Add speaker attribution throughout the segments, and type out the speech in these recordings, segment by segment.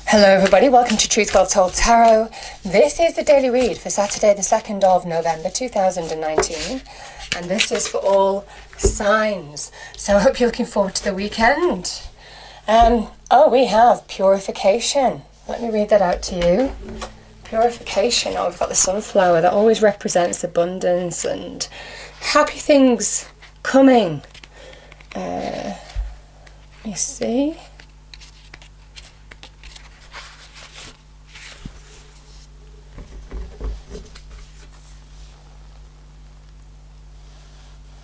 Speaker 1: Hello everybody, welcome to Truth Well Told Tarot. This is the daily read for Saturday the 2nd of November 2019, and this is for all signs. So I hope you're looking forward to the weekend. We have purification. Let me read that out to you. Purification. Oh, we've got the sunflower that always represents abundance and happy things coming. Let me see.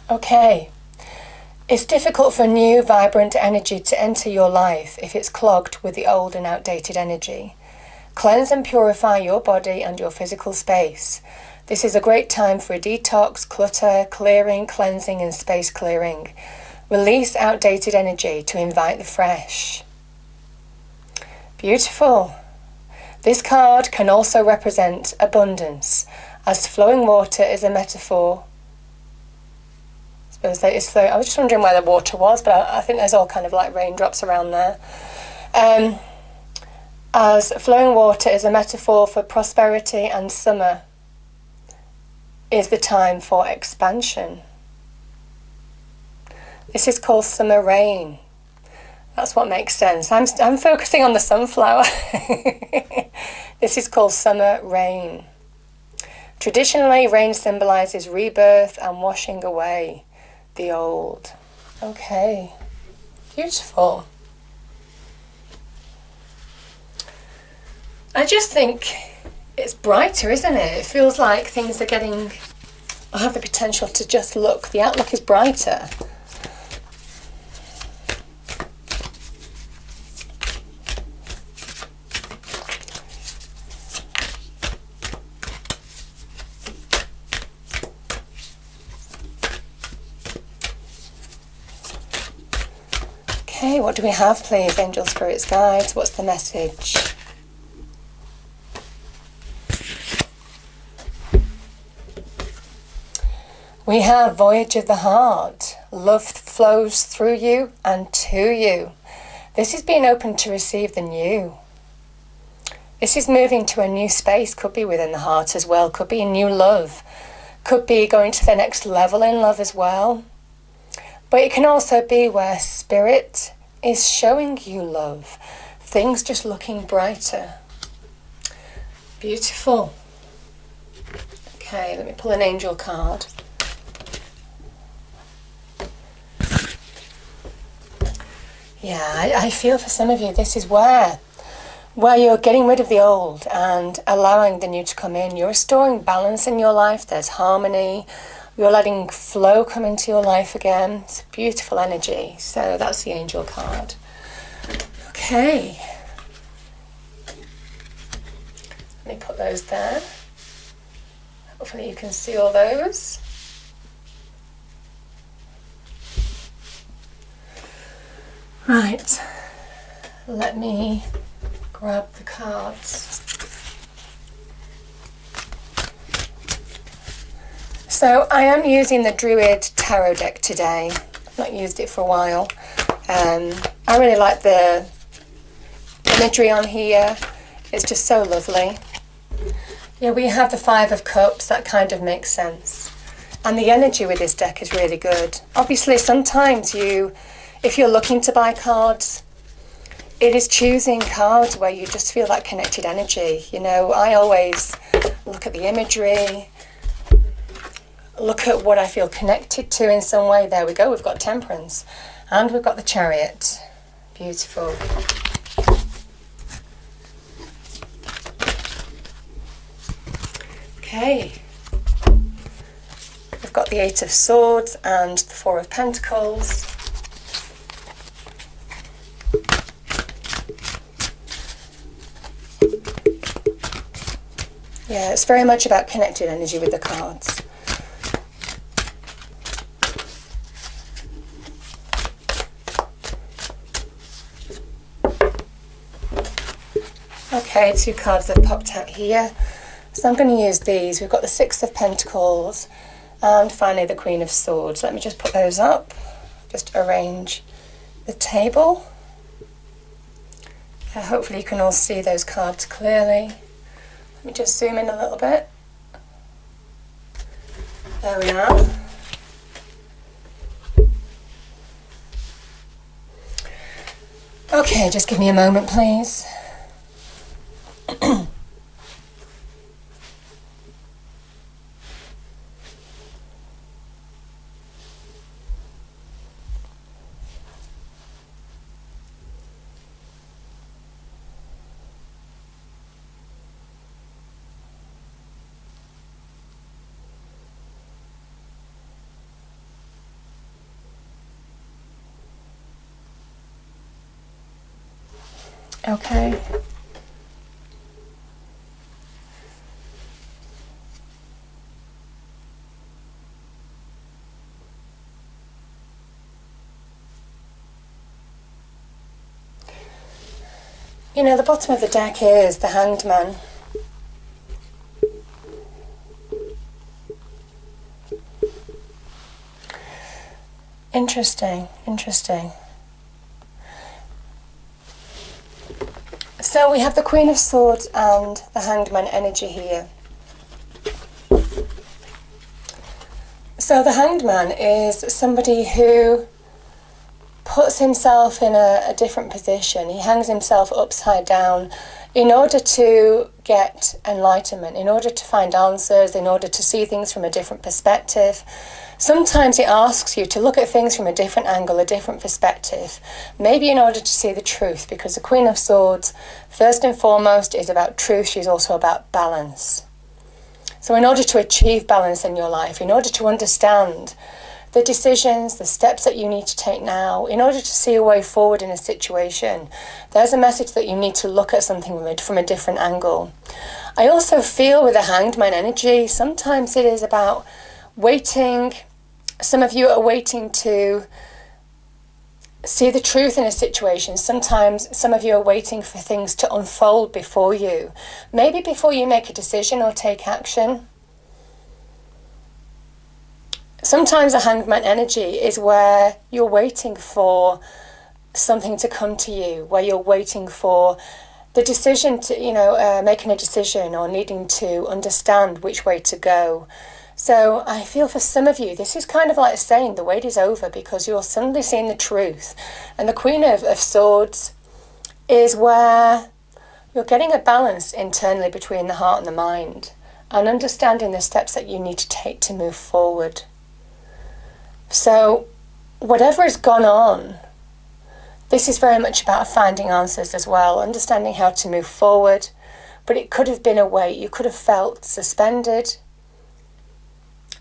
Speaker 1: Okay, it's difficult for new, vibrant energy to enter your life if it's clogged with the old and outdated energy. Cleanse and purify your body and your physical space. This is a great time for a detox, clutter, clearing, cleansing and space clearing. Release outdated energy to invite the fresh. Beautiful. This card can also represent abundance, as flowing water is a metaphor. I was just wondering where the water was, but I think there's all kind of like raindrops around there. As flowing water is a metaphor for prosperity, and summer is the time for expansion. This is called summer rain. That's what makes sense. I'm focusing on the sunflower. This is called summer rain. Traditionally, rain symbolizes rebirth and washing away the old. Okay, beautiful. I just think it's brighter, isn't it? It feels like things are getting, I have the potential to just look, the outlook is brighter. Okay, what do we have, please? Angel, spirits, guides. What's the message? We have Voyage of the Heart. Love flows through you and to you. This is being open to receive the new. This is moving to a new space. Could be within the heart as well. Could be a new love. Could be going to the next level in love as well. But it can also be where spirit is showing you love. Things just looking brighter. Beautiful. Okay, let me pull an angel card. Yeah, I feel for some of you this is where you're getting rid of the old and allowing the new to come in. You're restoring balance in your life. There's harmony. You're letting flow come into your life again. It's a beautiful energy. So that's the angel card. Okay. Let me put those there. Hopefully you can see all those. Right. Let me grab the cards. So I am using the Druid Tarot deck today. I've not used it for a while. I really like the imagery on here. It's just so lovely. Yeah, we have the Five of Cups. That kind of makes sense. And the energy with this deck is really good. Obviously, sometimes if you're looking to buy cards, it is choosing cards where you just feel that connected energy. You know, I always look at the imagery, look at what I feel connected to in some way. There we go, we've got Temperance and we've got the Chariot. Beautiful. Okay, we've got the Eight of Swords and the Four of Pentacles. Yeah, it's very much about connected energy with the cards. Okay, two cards that popped out here. So I'm going to use these. We've got the Six of Pentacles and finally the Queen of Swords. Let me just put those up. Just arrange the table. Hopefully you can all see those cards clearly. Let me just zoom in a little bit. There we are. Okay, just give me a moment, please. Okay. You know, the bottom of the deck is the Hanged Man. Interesting, interesting. So we have the Queen of Swords and the Hanged Man energy here. So the Hanged Man is somebody who puts himself in a different position. He hangs himself upside down in order to get enlightenment, in order to find answers, in order to see things from a different perspective. Sometimes it asks you to look at things from a different angle, a different perspective, maybe in order to see the truth, because the Queen of Swords, first and foremost, is about truth. She's also about balance. So in order to achieve balance in your life, in order to understand the decisions, the steps that you need to take now, in order to see a way forward in a situation, there's a message that you need to look at something from a different angle. I also feel with the Hanged Man energy, sometimes it is about waiting. Some of you are waiting to see the truth in a situation. Sometimes some of you are waiting for things to unfold before you. Maybe before you make a decision or take action. Sometimes the Hanged Man energy is where you're waiting for something to come to you, where you're waiting for the decision to, making a decision or needing to understand which way to go. So I feel for some of you, this is kind of like saying the wait is over because you're suddenly seeing the truth. And the Queen of Swords is where you're getting a balance internally between the heart and the mind and understanding the steps that you need to take to move forward. So whatever has gone on, this is very much about finding answers as well, understanding how to move forward. But it could have been a weight. You could have felt suspended.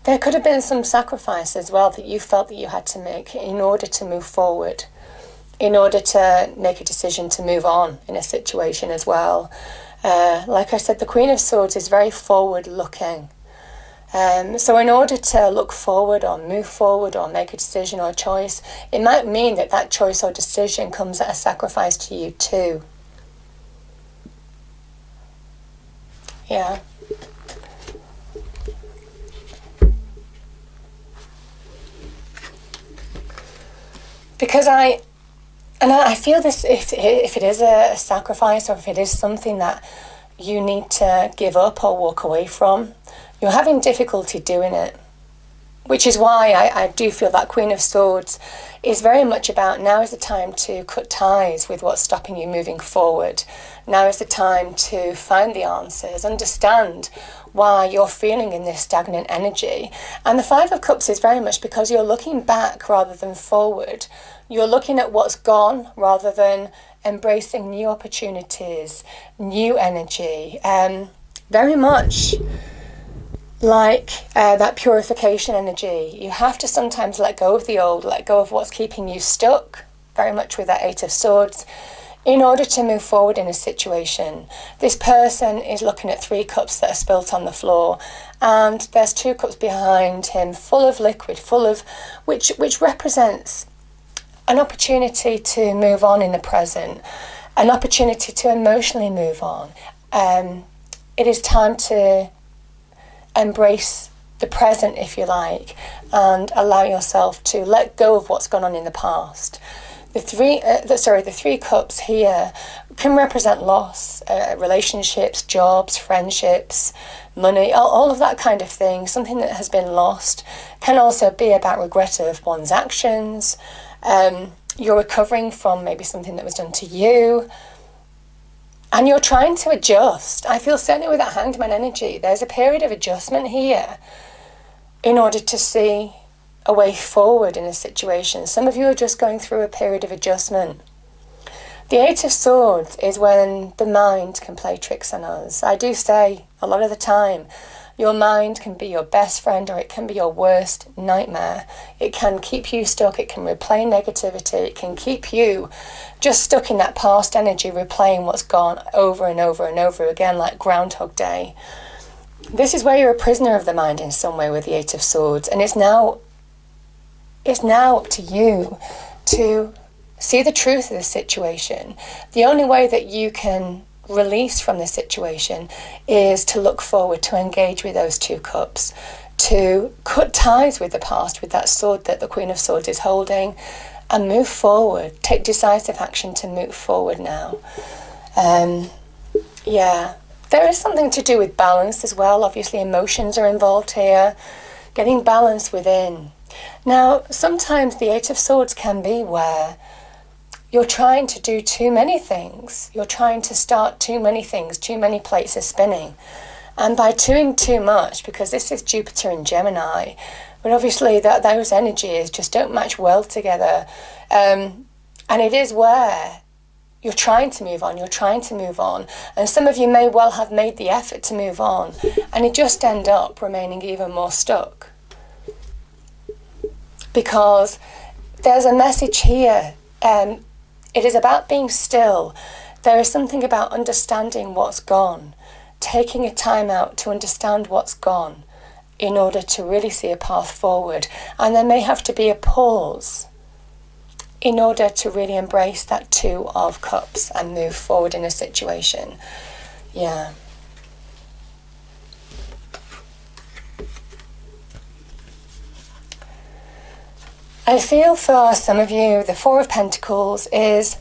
Speaker 1: There could have been some sacrifice as well that you felt that you had to make in order to move forward, in order to make a decision to move on in a situation as well. Like I said, the Queen of Swords is very forward-looking. So in order to look forward or move forward or make a decision or choice, it might mean that that choice or decision comes at a sacrifice to you too. Yeah. Because I feel this, if it is a sacrifice or if it is something that you need to give up or walk away from, you're having difficulty doing it. Which is why I do feel that Queen of Swords is very much about now is the time to cut ties with what's stopping you moving forward. Now is the time to find the answers, understand why you're feeling in this stagnant energy. And the Five of Cups is very much because you're looking back rather than forward. You're looking at what's gone rather than embracing new opportunities, new energy. Very much like that purification energy. You have to sometimes let go of the old, let go of what's keeping you stuck, very much with that Eight of Swords, in order to move forward in a situation. This person is looking at 3 cups that are spilt on the floor, and there's 2 cups behind him full of liquid, full of which represents an opportunity to move on in the present, an opportunity to emotionally move on. It is time to embrace the present, if you like, and allow yourself to let go of what's gone on in the past. the three cups here can represent loss, relationships, jobs, friendships, money, all of that kind of thing. Something that has been lost can also be about regret of one's actions. You're recovering from maybe something that was done to you, and you're trying to adjust. I feel certainly with that Hanged Man energy, there's a period of adjustment here in order to see a way forward in a situation. Some of you are just going through a period of adjustment. The Eight of Swords is when the mind can play tricks on us. I do say a lot of the time, your mind can be your best friend or it can be your worst nightmare. It can keep you stuck, it can replay negativity, it can keep you just stuck in that past energy, replaying what's gone over and over and over again, like Groundhog Day. This is where you're a prisoner of the mind in some way with the Eight of Swords, and it's now up to you to see the truth of the situation. The only way that you can release from this situation is to look forward, to engage with those two cups, to cut ties with the past, with that sword that the Queen of Swords is holding, and move forward. Take decisive action to move forward now. There is something to do with balance as well. Obviously, emotions are involved here. Getting balance within. Now, sometimes the Eight of Swords can be where you're trying to do too many things. You're trying to start too many things, too many plates are spinning. And by doing too much, because this is Jupiter in Gemini, but obviously those energies just don't match well together. And it is where you're trying to move on, and some of you may well have made the effort to move on, and you just end up remaining even more stuck. Because there's a message here, it is about being still. There is something about understanding what's gone, taking a time out to understand what's gone in order to really see a path forward. And there may have to be a pause in order to really embrace that Two of Cups and move forward in a situation. Yeah. I feel for some of you, the Four of Pentacles is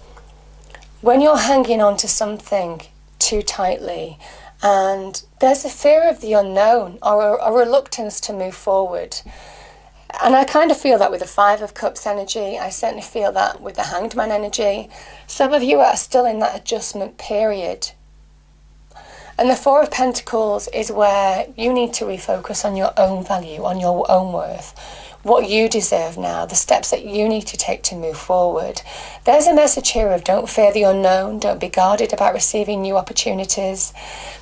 Speaker 1: when you're hanging on to something too tightly and there's a fear of the unknown or a reluctance to move forward. And I kind of feel that with the Five of Cups energy. I certainly feel that with the Hanged Man energy. Some of you are still in that adjustment period. And the Four of Pentacles is where you need to refocus on your own value, on your own worth, what you deserve now, the steps that you need to take to move forward. There's a message here of don't fear the unknown, don't be guarded about receiving new opportunities,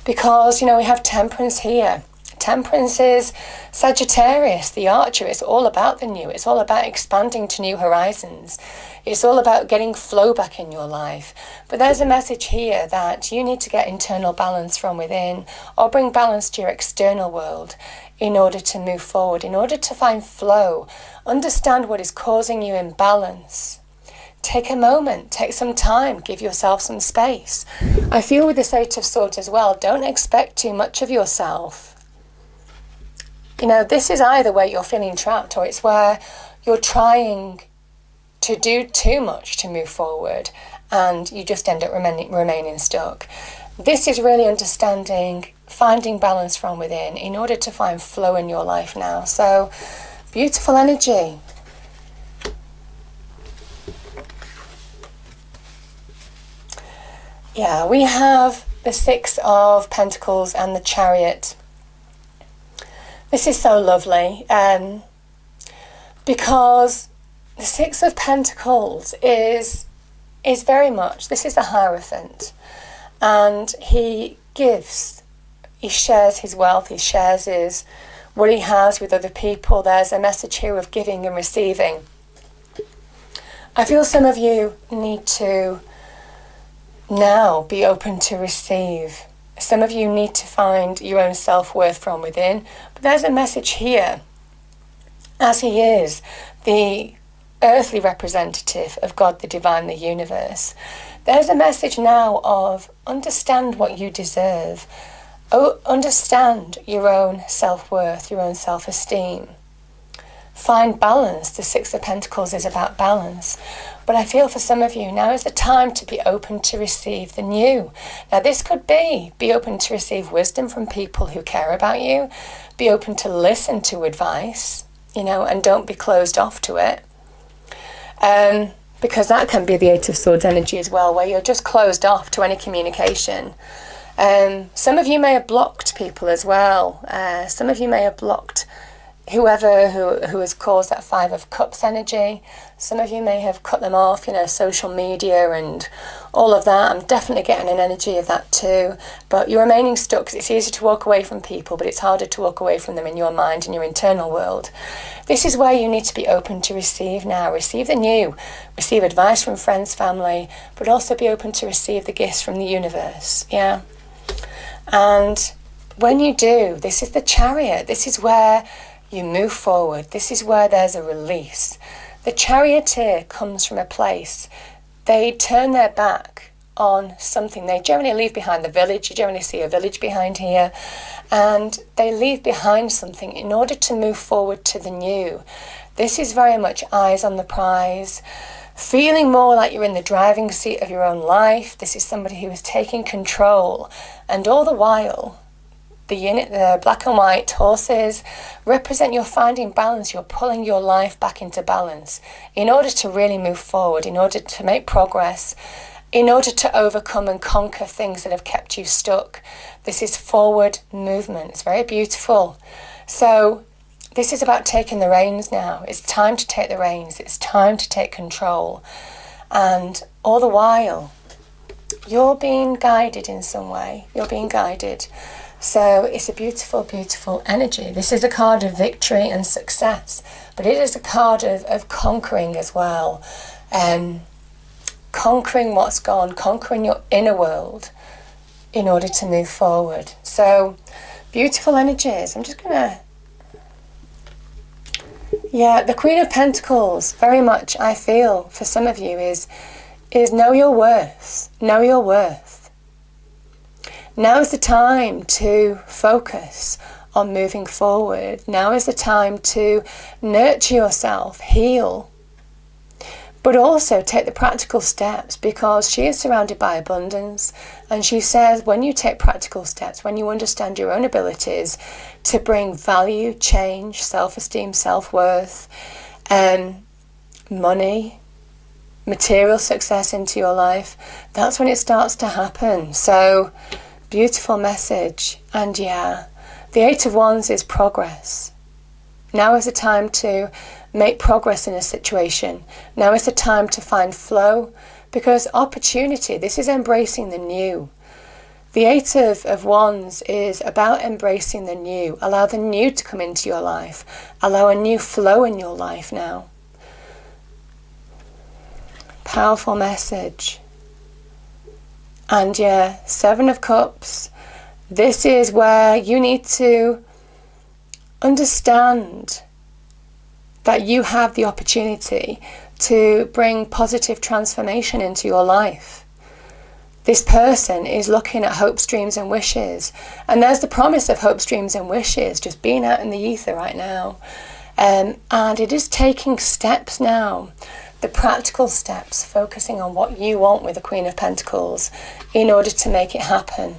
Speaker 1: because, we have Temperance here. Temperance is Sagittarius, the archer. It's all about the new. It's all about expanding to new horizons. It's all about getting flow back in your life. But there's a message here that you need to get internal balance from within or bring balance to your external world in order to move forward, in order to find flow. Understand what is causing you imbalance. Take a moment, take some time, give yourself some space. I feel with this Eight of Swords as well, don't expect too much of yourself. This is either where you're feeling trapped or it's where you're trying to do too much to move forward and you just end up remaining stuck. This is really understanding, finding balance from within in order to find flow in your life now. So, beautiful energy. Yeah, we have the Six of Pentacles and the Chariot. This is so lovely because the Six of Pentacles is very much, this is the Hierophant, and he gives, he shares his wealth, he shares what he has with other people. There's a message here of giving and receiving. I feel some of you need to now be open to receive. Some of you need to find your own self-worth from within. But there's a message here, as he is the earthly representative of God, the divine, the universe. There's a message now of understand what you deserve. Understand your own self-worth, your own self-esteem. Find balance. The Six of Pentacles is about balance. But I feel for some of you, now is the time to be open to receive the new. Now this could be open to receive wisdom from people who care about you, be open to listen to advice, and don't be closed off to it. Because that can be the Eight of Swords energy as well, where you're just closed off to any communication. Some of you may have blocked people as well. Some of you may have blocked whoever who has caused that Five of Cups energy. Some of you may have cut them off, social media and all of that. I'm definitely getting an energy of that too. But you're remaining stuck because it's easy to walk away from people, but it's harder to walk away from them in your mind, in your internal world. This is where you need to be open to receive now. Receive the new. Receive advice from friends, family, but also be open to receive the gifts from the universe. Yeah. And when you do, this is the Chariot. This is where you move forward. This is where there's a release. The charioteer comes from a place. They turn their back on something. They generally leave behind the village. You generally see a village behind here. And they leave behind something in order to move forward to the new. This is very much eyes on the prize. Feeling more like you're in the driving seat of your own life. This is somebody who is taking control. And all the while, the black and white horses represent you're finding balance. You're pulling your life back into balance in order to really move forward, in order to make progress, in order to overcome and conquer things that have kept you stuck. This is forward movement. It's very beautiful. So this is about taking the reins now. It's time to take the reins. It's time to take control. And all the while, you're being guided in some way. You're being guided. So it's a beautiful, beautiful energy. This is a card of victory and success, but it is a card of conquering as well. Conquering what's gone, conquering your inner world in order to move forward. So beautiful energies. I'm just going to... Yeah, the Queen of Pentacles, very much I feel for some of you is know your worth. Know your worth. Now is the time to focus on moving forward. Now is the time to nurture yourself, heal, but also take the practical steps, because she is surrounded by abundance. And she says when you take practical steps, when you understand your own abilities to bring value, change, self-esteem, self-worth, money, material success into your life, that's when it starts to happen. So beautiful message. And yeah, the Eight of Wands is progress. Now is the time to make progress in a situation. Now is the time to find flow, because opportunity, this is embracing the new. The Eight of Wands is about embracing the new. Allow the new to come into your life. Allow a new flow in your life now. Powerful message. And yeah, Seven of Cups. This is where you need to understand that you have the opportunity to bring positive transformation into your life. This person is looking at hopes, dreams and wishes. And there's the promise of hopes, dreams and wishes just being out in the ether right now. And it is taking steps now. The practical steps, focusing on what you want with the Queen of Pentacles in order to make it happen.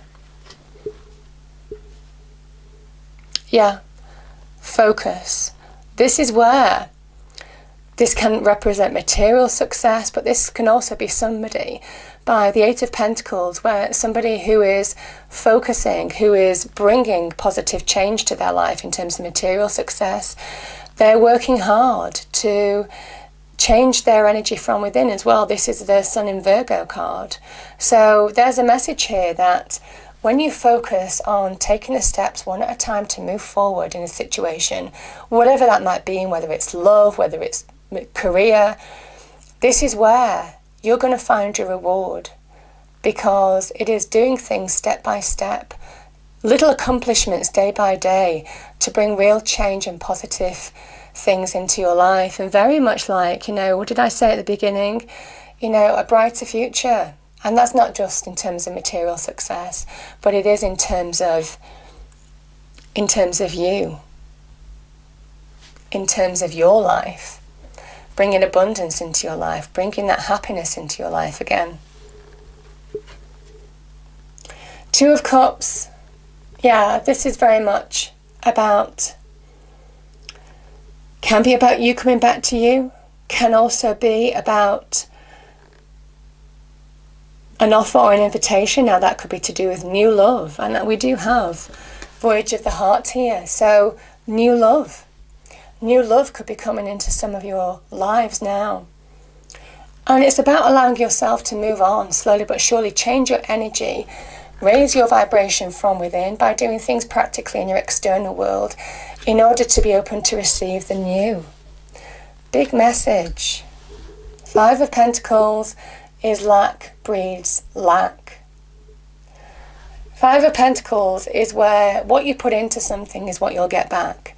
Speaker 1: Yeah, focus. This is where this can represent material success, but this can also be somebody by the Eight of Pentacles, where somebody who is focusing, who is bringing positive change to their life in terms of material success. They're working hard to change their energy from within as well. This is the Sun in Virgo card. So there's a message here that when you focus on taking the steps one at a time to move forward in a situation, whatever that might be, whether it's love, whether it's career, this is where you're going to find your reward, because it is doing things step by step, little accomplishments day by day to bring real change and positive things into your life. And very much like, what did I say at the beginning? A brighter future. And that's not just in terms of material success, but it is in terms of you, in terms of your life. bringing abundance into your life, bringing that happiness into your life again. Two of Cups. Yeah, this is very much about, can be about you coming back to you, can also be about an offer or an invitation. Now that could be to do with new love, and we do have Voyage of the Heart here, so new love. New love could be coming into some of your lives now. And it's about allowing yourself to move on slowly but surely, change your energy, raise your vibration from within by doing things practically in your external world in order to be open to receive the new. Big message. Five of Pentacles is lack breeds lack. Five of Pentacles is where what you put into something is what you'll get back.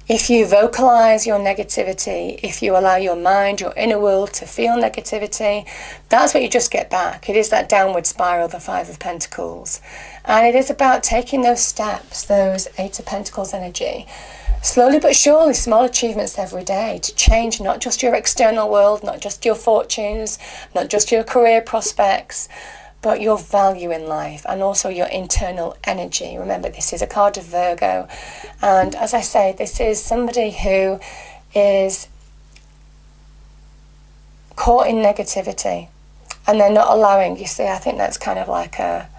Speaker 1: If you vocalize your negativity, if you allow your mind, your inner world to feel negativity, that's what you just get back. It is that downward spiral, the Five of Pentacles. And it is about taking those steps, those Eight of Pentacles energy, slowly but surely, small achievements every day to change not just your external world, not just your fortunes, not just your career prospects, but your value in life and also your internal energy. Remember, this is a card of Virgo. And as I say, this is somebody who is caught in negativity and they're not allowing, you see, I think that's kind of like a,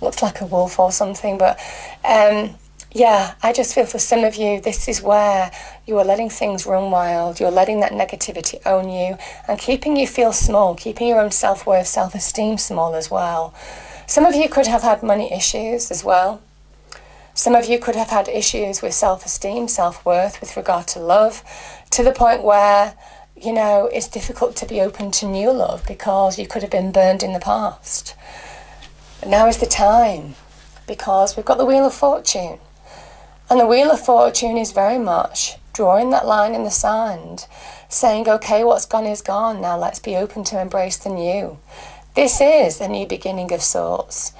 Speaker 1: looks like a wolf or something, but yeah, I just feel for some of you, this is where you are letting things run wild. You're letting that negativity own you and keeping you feel small, keeping your own self-worth, self-esteem small as well. Some of you could have had money issues as well. Some of you could have had issues with self-esteem, self-worth with regard to love, to the point where, you know, it's difficult to be open to new love because you could have been burned in the past. But now is the time, because we've got the Wheel of Fortune. And the Wheel of Fortune is very much drawing that line in the sand, saying, okay, what's gone is gone. Now let's be open to embrace the new. This is a new beginning of sorts.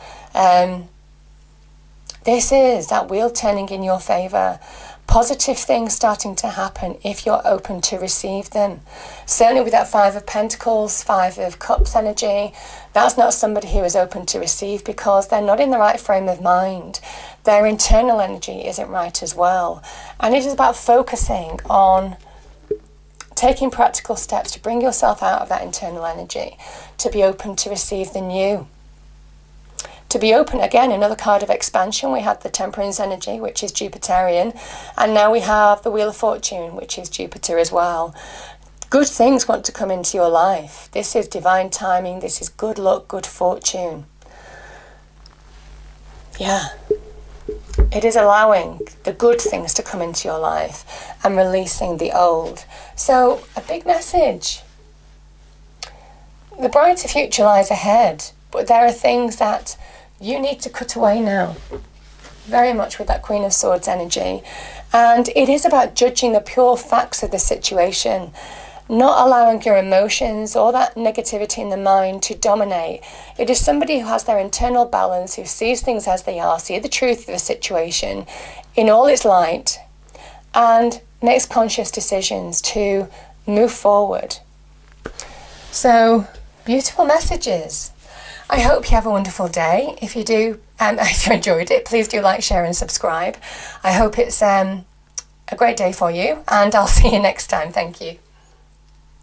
Speaker 1: This is that wheel turning in your favour. Positive things starting to happen if you're open to receive them. Certainly with that Five of Pentacles, Five of Cups energy, that's not somebody who is open to receive because they're not in the right frame of mind. Their internal energy isn't right as well. And it is about focusing on taking practical steps to bring yourself out of that internal energy, to be open to receive the new. To be open, again, another card of expansion. We had the Temperance energy, which is Jupiterian, and now we have the Wheel of Fortune, which is Jupiter as well. Good things want to come into your life. This is divine timing. This is good luck, good fortune. Yeah. It is allowing the good things to come into your life and releasing the old. So, a big message. The brighter future lies ahead, but there are things that you need to cut away now, very much with that Queen of Swords energy. And it is about judging the pure facts of the situation, not allowing your emotions or that negativity in the mind to dominate. It is somebody who has their internal balance, who sees things as they are, see the truth of the situation in all its light, and makes conscious decisions to move forward. So, beautiful messages. I hope you have a wonderful day. If you do, if you enjoyed it, please do like, share and subscribe. I hope it's a great day for you, and I'll see you next time. Thank you.